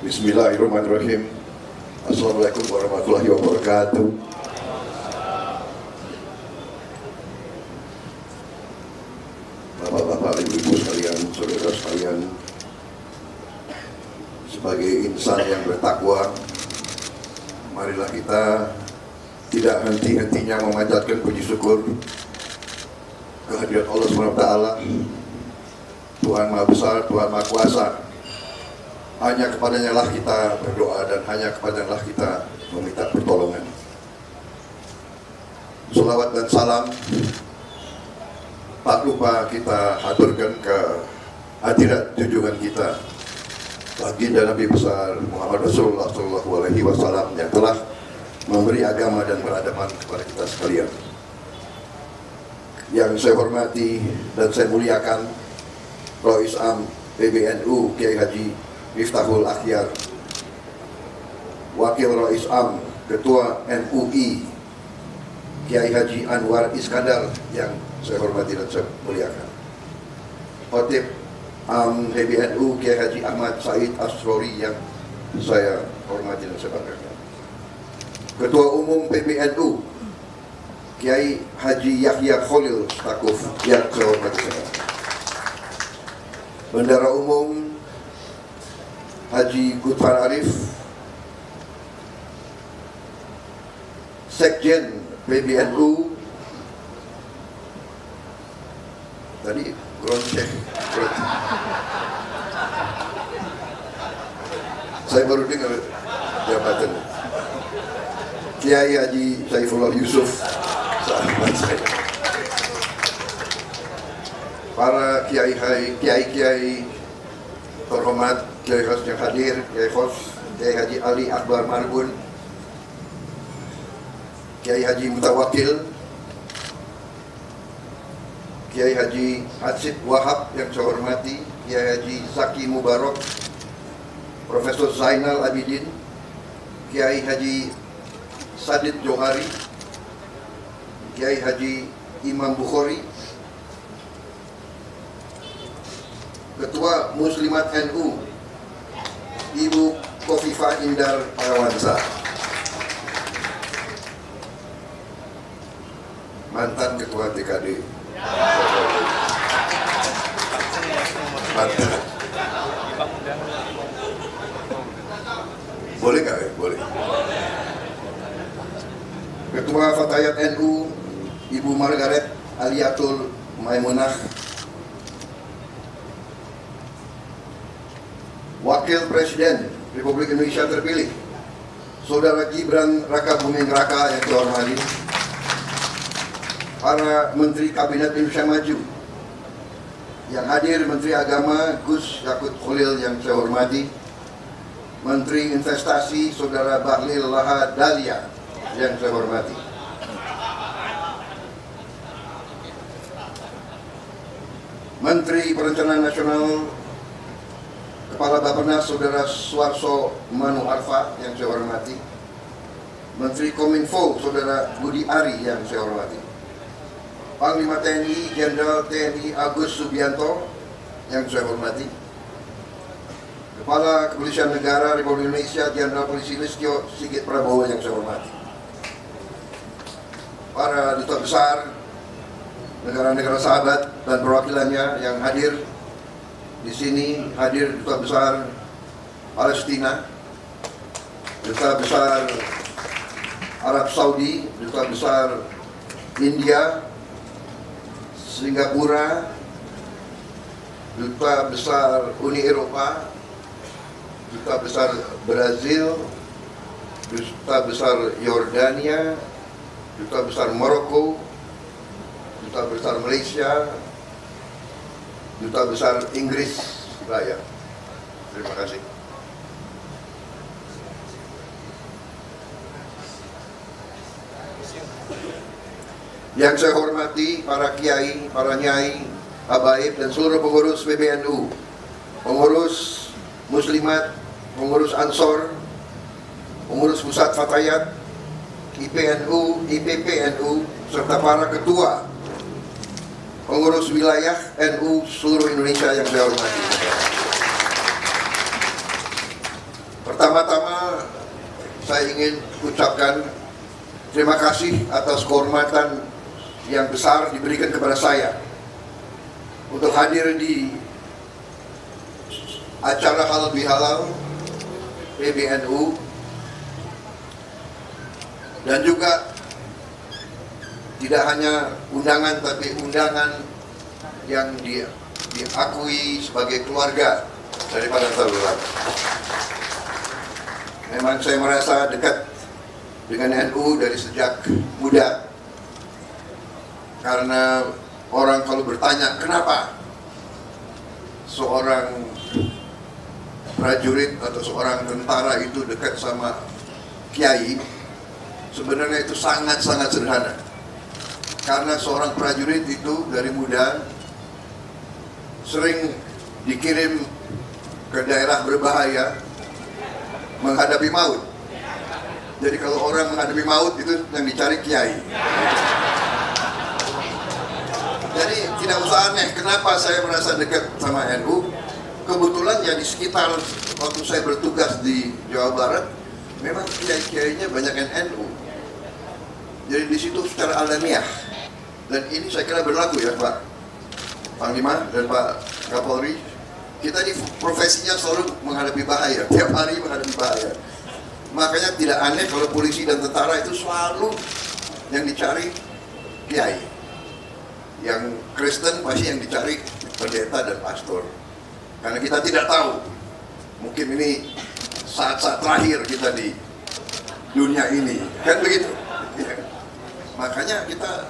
Bismillahirrahmanirrahim. Assalamualaikum warahmatullahi wabarakatuh. Bapak-bapak, ibu-ibu sekalian, saudara sekalian, sebagai insan yang bertakwa, marilah kita tidak henti-hentinya memanjatkan puji syukur kehadirat Allah SWT, Tuhan Maha Besar, Tuhan Maha Kuasa. Hanya kepadanya lah kita berdoa dan hanya kepadanya lah kita meminta pertolongan. Salawat dan salam tak lupa kita haturkan ke hadirat junjungan kita, baginda Nabi besar Muhammad Rasulullah SAW yang telah memberi agama dan peradaban kepada kita sekalian. Yang saya hormati dan saya muliakan Rois Am PBNU Kiai Haji Miftahul Akhyar, Wakil Rois Am Ketua MUI Kiai Haji Anwar Iskandar yang saya hormati dan saya muliakan, Khotib Am PBNU Kiai Haji Ahmad Said Asrori yang saya hormati dan saya banggakan, Ketua Umum PBNU Kiai Haji Yahya Khalil Stakuf yang saya hormati saya, Bendara Umum Haji Gutfar Arif, Sekjen PBNU tadi Gronsek, saya baru dengar jabatan Kiai Haji Saifullah Yusuf, sahabat saya, para kiai terhormat, Kiai Khos yang hadir, Kiai Haji Ali Akbar Marbun, Kiai Haji Mutawakil, Kiai Haji Hatsib Wahab yang saya hormati, Kiai Haji Zaki Mubarak, Profesor Zainal Abidin, Kiai Haji Sadid Johari, Kiai Haji Imam Bukhari, Ketua Muslimat NU Ibu Khofifah Indar Parawansa, mantan Ketua TKD, mantan. Boleh nggak ya? Boleh. Ketua Fatayat NU Ibu Margaret Aliatul Maimunah, Wakil Presiden Republik Indonesia terpilih Saudara Gibran Rakabuming Raka yang saya hormati, para Menteri Kabinet Indonesia Maju yang hadir, Menteri Agama Gus Yakut Khalil yang saya hormati, Menteri Investasi Saudara Bahlil Lahadalia yang saya hormati, Menteri Perencanaan Nasional Kepala Bappenas Saudara Suarso Manu Arfa yang saya hormati, Menteri Kominfo Saudara Budi Ari yang saya hormati, Panglima TNI Jenderal TNI Agus Subianto yang saya hormati, Kepala Kepolisian Negara Republik Indonesia Jenderal Polisi Listio Sigit Prabowo yang saya hormati, para duta besar negara-negara sahabat dan perwakilannya yang hadir di sini, hadir Duta Besar Palestina, Duta Besar Arab Saudi, Duta Besar India, Singapura, Duta Besar Uni Eropa, Duta Besar Brazil, Duta Besar Yordania, Duta Besar Maroko, Duta Besar Malaysia, Duta Besar Inggris Raya. Terima kasih. Yang saya hormati para kiai, para nyai, habaib dan seluruh pengurus PBNU, pengurus Muslimat, pengurus Ansor, pengurus Pusat Fatayat, IPNU, IPPNU, serta para ketua pengurus wilayah NU seluruh Indonesia yang saya hormati. Pertama-tama saya ingin ucapkan terima kasih atas kehormatan yang besar diberikan kepada saya untuk hadir di acara halal bihalal PBNU, dan juga tidak hanya undangan tapi undangan yang diakui sebagai keluarga daripada saudara. Memang saya merasa dekat dengan NU dari sejak muda, karena orang kalau bertanya kenapa seorang prajurit atau seorang tentara itu dekat sama kiai, sebenarnya itu sangat-sangat sederhana. Karena seorang prajurit itu dari muda sering dikirim ke daerah berbahaya menghadapi maut. Jadi kalau orang menghadapi maut itu yang dicari kiai. Jadi tidak usah aneh kenapa saya merasa dekat sama NU. Kebetulan ya di sekitar waktu saya bertugas di Jawa Barat, memang kiai-kiainya banyak yang NU. Jadi di situ secara alamiah, dan ini saya kira berlaku ya Pak Panglima dan Pak Kapolri. Kita di profesinya selalu menghadapi bahaya, tiap hari menghadapi bahaya. Makanya tidak aneh kalau polisi dan tentara itu selalu yang dicari kiai. Yang Kristen pasti yang dicari pendeta dan pastor. Karena kita tidak tahu, mungkin ini saat-saat terakhir kita di dunia ini, kan begitu. Ya. Makanya kita,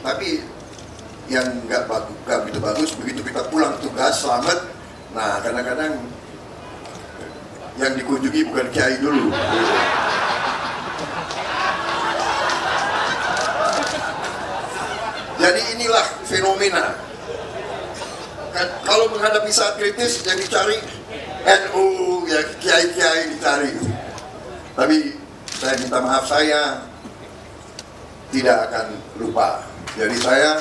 tapi yang nggak begitu bagus, begitu kita pulang tugas selamat, nah kadang-kadang yang dikunjungi bukan kiai dulu. Jadi inilah fenomena. Kan, kalau menghadapi saat kritis yang dicari NU, ya kiai-kiai dicari. Tapi saya minta maaf, saya tidak akan lupa. Jadi saya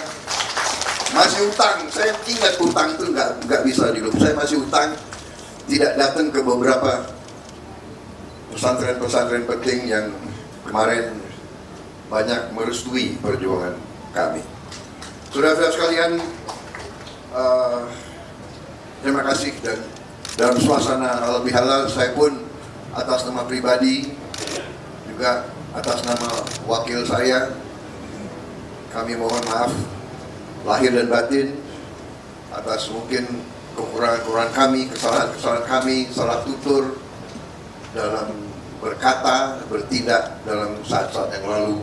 masih utang, saya ingat utang itu nggak bisa dilupakan. Saya masih utang tidak datang ke beberapa pesantren-pesantren penting yang kemarin banyak merestui perjuangan kami. Saudara-saudara sekalian, terima kasih, dan dalam suasana halal bihalal saya pun atas nama pribadi juga atas nama wakil saya, kami mohon maaf lahir dan batin atas mungkin kekurangan-kekurangan kami, kesalahan-kesalahan kami, salah tutur dalam berkata, bertindak dalam saat-saat yang lalu.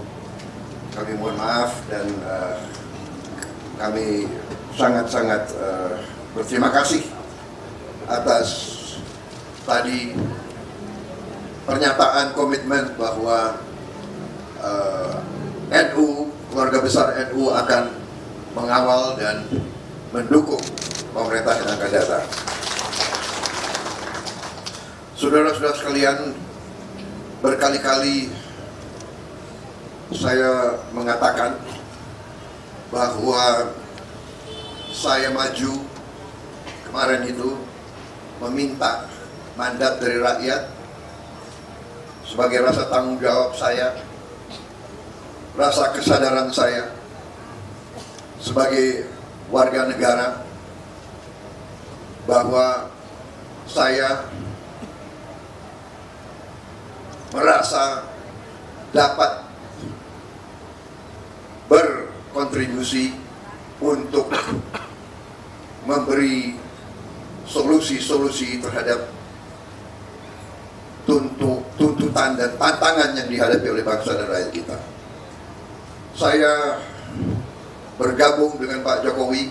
Kami mohon maaf, dan kami sangat-sangat berterima kasih atas tadi pernyataan komitmen bahwa NU, keluarga besar NU akan mengawal dan mendukung pemerintah yang akan datang. Saudara-saudara sekalian, berkali-kali saya mengatakan bahwa saya maju kemarin itu meminta mandat dari rakyat sebagai rasa tanggung jawab saya, rasa kesadaran saya sebagai warga negara, bahwa saya merasa dapat berkontribusi untuk memberi solusi-solusi terhadap tuntutan dan tantangan yang dihadapi oleh bangsa dan rakyat kita. Saya bergabung dengan Pak Jokowi,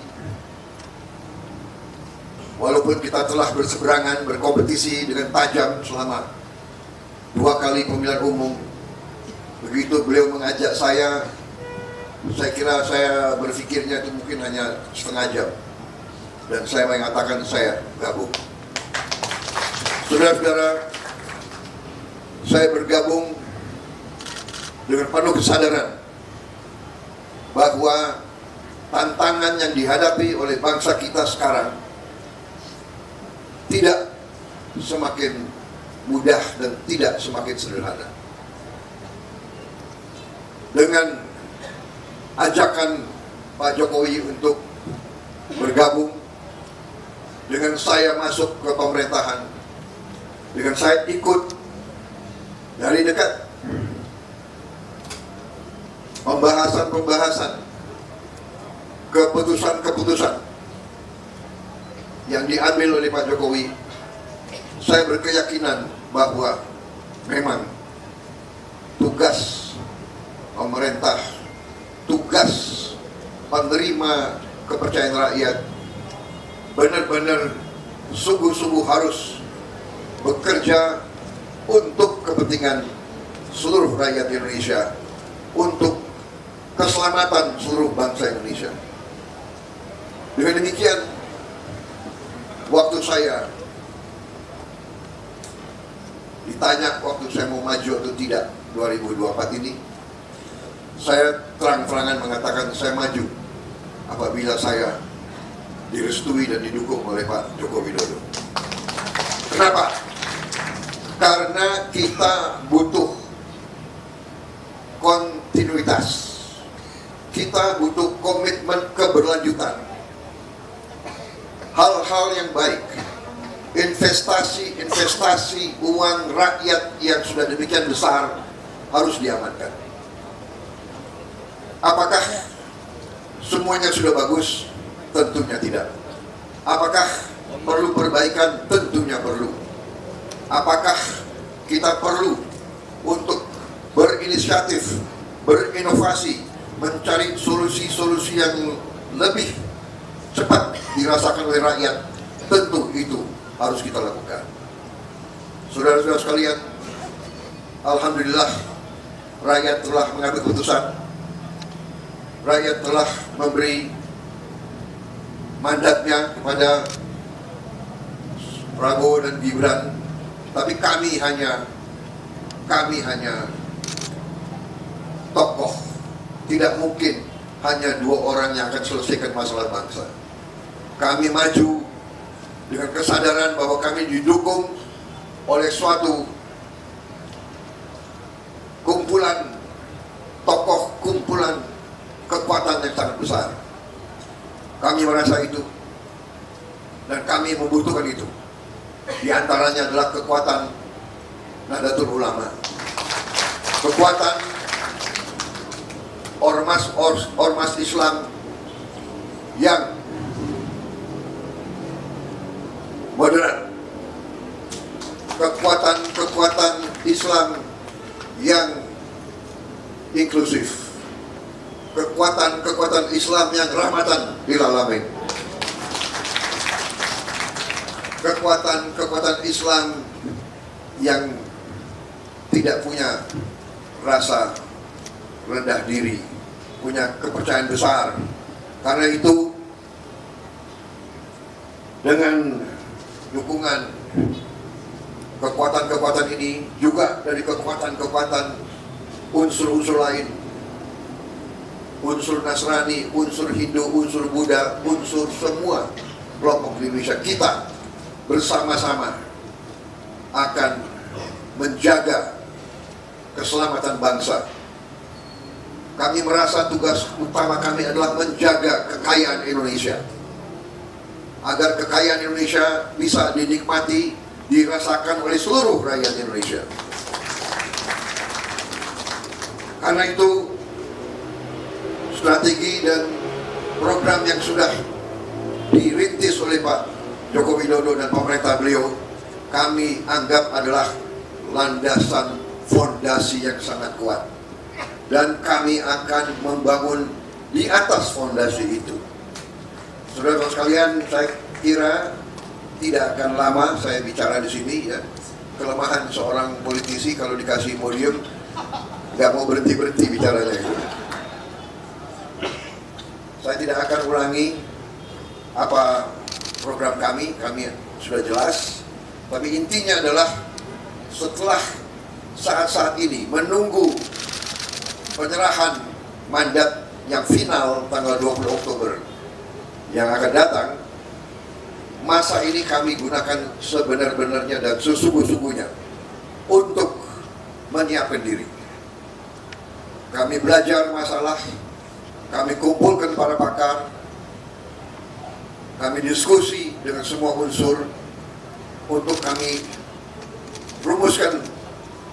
walaupun kita telah berseberangan, berkompetisi dengan tajam selama 2 kali pemilihan umum. Begitu beliau mengajak saya kira saya berpikirnya itu mungkin hanya setengah jam, dan saya mengatakan saya gabung. Saudara-saudara, saya bergabung dengan penuh kesadaran bahwa tantangan yang dihadapi oleh bangsa kita sekarang tidak semakin mudah dan tidak semakin sederhana. Dengan ajakan Pak Jokowi untuk bergabung, dengan saya masuk ke pemerintahan, dengan saya ikut dari dekat pembahasan-pembahasan, keputusan-keputusan yang diambil oleh Pak Jokowi, saya berkeyakinan bahwa memang tugas pemerintah, tugas penerima kepercayaan rakyat benar-benar sungguh-sungguh harus bekerja untuk kepentingan seluruh rakyat Indonesia, untuk keselamatan seluruh bangsa Indonesia. Dengan demikian, waktu saya ditanya waktu saya mau maju atau tidak 2024 ini, saya terang-terangan mengatakan saya maju apabila saya direstui dan didukung oleh Pak Joko Widodo. Kenapa? Karena kita butuh kontinuitas, kita butuh komitmen keberlanjutan, hal-hal yang baik, investasi uang rakyat yang sudah demikian besar harus diamankan. Apakah semuanya sudah bagus? Tentunya tidak. Apakah perlu perbaikan? Tentunya perlu. Apakah kita perlu untuk berinisiatif, berinovasi, mencari solusi-solusi yang lebih cepat dirasakan oleh rakyat? Tentu itu harus kita lakukan. Saudara-saudara sekalian, alhamdulillah rakyat telah mengambil keputusan. Rakyat telah memberi mandatnya kepada Prabowo dan Gibran, tapi kami hanya tokoh. Tidak mungkin hanya dua orang yang akan selesaikan masalah bangsa. Kami maju dengan kesadaran bahwa kami didukung oleh suatu kumpulan tokoh, kumpulan kekuatan yang sangat besar. Kami merasa itu dan kami membutuhkan itu. Di antaranya adalah kekuatan Nahdlatul Ulama, kekuatan ormas Islam yang moderat, kekuatan Islam yang inklusif, kekuatan Islam yang rahmatan lil alamin, kekuatan Islam yang tidak punya rasa rendah diri, punya kepercayaan besar. Karena itu, dengan dukungan kekuatan-kekuatan ini, juga dari kekuatan-kekuatan unsur-unsur lain, unsur Nasrani, unsur Hindu, unsur Buddha, unsur semua kelompok di Indonesia, kita bersama-sama akan menjaga keselamatan bangsa. Kami merasa tugas utama kami adalah menjaga kekayaan Indonesia, agar kekayaan Indonesia bisa dinikmati, dirasakan oleh seluruh rakyat Indonesia. Karena itu, strategi dan program yang sudah dirintis oleh Pak Joko Widodo dan pemerintah beliau, kami anggap adalah landasan fondasi yang sangat kuat. Dan kami akan membangun di atas fondasi itu. Saudara-saudara sekalian, saya kira tidak akan lama saya bicara di sini, ya. Kelemahan seorang politisi kalau dikasih podium nggak mau berhenti bicaranya. Saya tidak akan ulangi apa program kami sudah jelas. Tapi intinya adalah setelah saat-saat ini menunggu penyerahan mandat yang final tanggal 20 Oktober yang akan datang, masa ini kami gunakan sebenar-benarnya dan sesungguh-sungguhnya untuk menyiapkan diri. Kami belajar masalah, kami kumpulkan para pakar, kami diskusi dengan semua unsur untuk kami rumuskan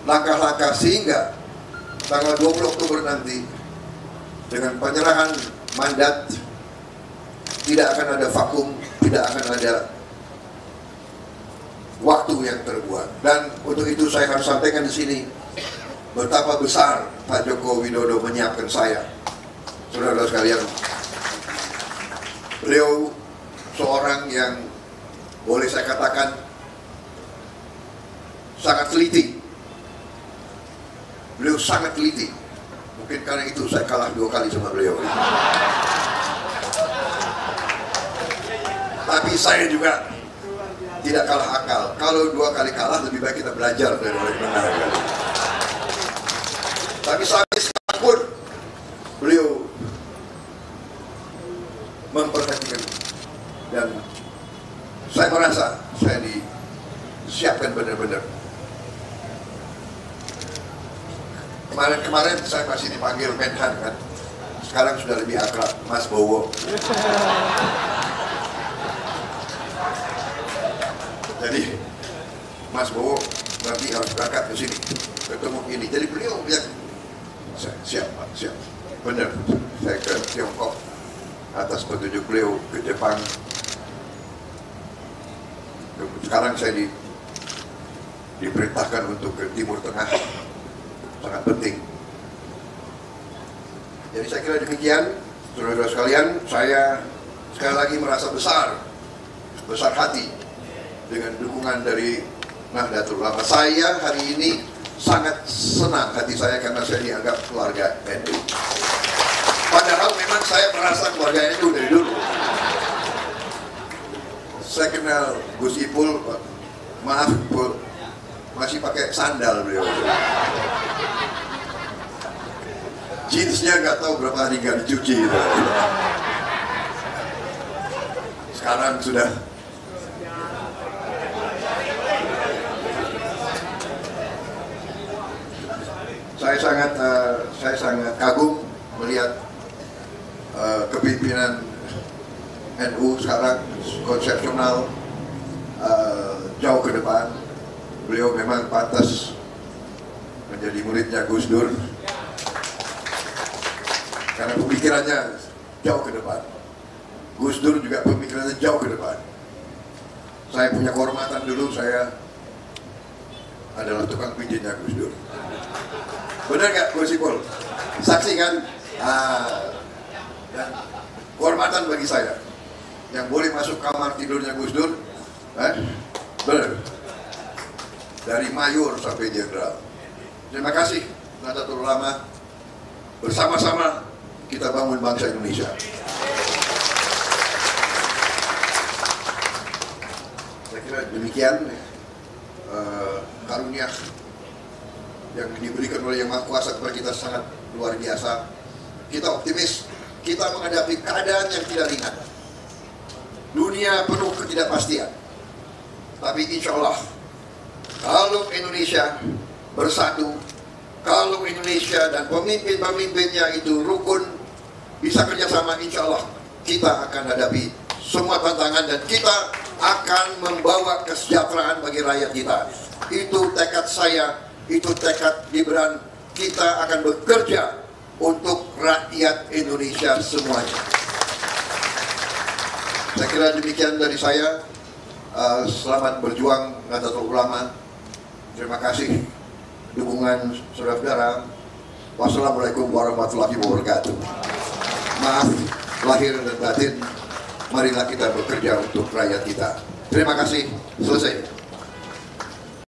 langkah-langkah sehingga tanggal 20 Oktober nanti dengan penyerahan mandat tidak akan ada vakum, tidak akan ada waktu yang terbuat. Dan untuk itu saya harus sampaikan di sini betapa besar Pak Joko Widodo menyiapkan saya. Saudara-saudara sekalian, beliau seorang yang boleh saya katakan sangat teliti. Beliau sangat teliti. Mungkin karena itu saya kalah 2 kali sama beliau. Tapi saya juga tidak kalah akal. Kalau 2 kali kalah, lebih baik kita belajar dari orang yang menang. Tapi sampai sekarang pun beliau memperhatikan, dan saya merasa saya disiapkan benar-benar. Kemarin saya masih dipanggil Menhan kan, sekarang sudah lebih akrab, Mas Bowo. Jadi Mas Bowo nanti harus berangkat ke sini ketemu ini. Jadi beliau bilang, siap Pak, siap. Benar, saya ke Tiongkok atas petunjuk beliau, ke Jepang. Sekarang saya diperintahkan untuk ke Timur Tengah, sangat penting. Jadi saya kira demikian, saudara-saudara sekalian. Saya sekali lagi merasa besar hati dengan dukungan dari Nahdlatul Ulama. Saya hari ini sangat senang hati saya karena saya dianggap keluarga NU. Padahal memang saya merasa keluarga NU dari dulu. Saya kenal Gus Ipul, maaf Ipul, masih pakai sandal beliau. Jeansnya nggak tahu berapa hari nggak dicuci. Sekarang sudah. Saya sangat kagum melihat kepimpinan NU sekarang konsepsional, jauh ke depan. Beliau memang pantas menjadi muridnya Gus Dur karena pemikirannya jauh ke depan. Gus Dur juga pemikirannya jauh ke depan. Saya punya kehormatan, dulu saya adalah tukang pijitnya Gus Dur. Benar nggak Gus Ipul? Saksi kan? Dan kehormatan bagi saya yang boleh masuk kamar tidurnya Gus Dur, benar, dari mayor sampai jenderal. Terima kasih Nahdlatul Ulama, bersama-sama kita bangun bangsa Indonesia. Saya kira demikian karunia yang diberikan oleh Yang Maha Kuasa kepada kita sangat luar biasa. Kita optimis, kita menghadapi keadaan yang tidak ringan. Dunia penuh ketidakpastian. Tapi insya Allah, kalau Indonesia bersatu, kalau Indonesia dan pemimpin-pemimpinnya itu rukun, bisa kerjasama, insya Allah kita akan hadapi semua tantangan dan kita akan membawa kesejahteraan bagi rakyat kita. Itu tekad saya, itu tekad Gibran. Kita akan bekerja untuk rakyat Indonesia semuanya. Saya kira demikian dari saya. Selamat berjuang Nahdlatul Ulama. Terima kasih dukungan saudara-saudara. Wassalamualaikum warahmatullahi wabarakatuh. Maaf lahir dan batin. Marilah kita bekerja untuk rakyat kita. Terima kasih. Selesai.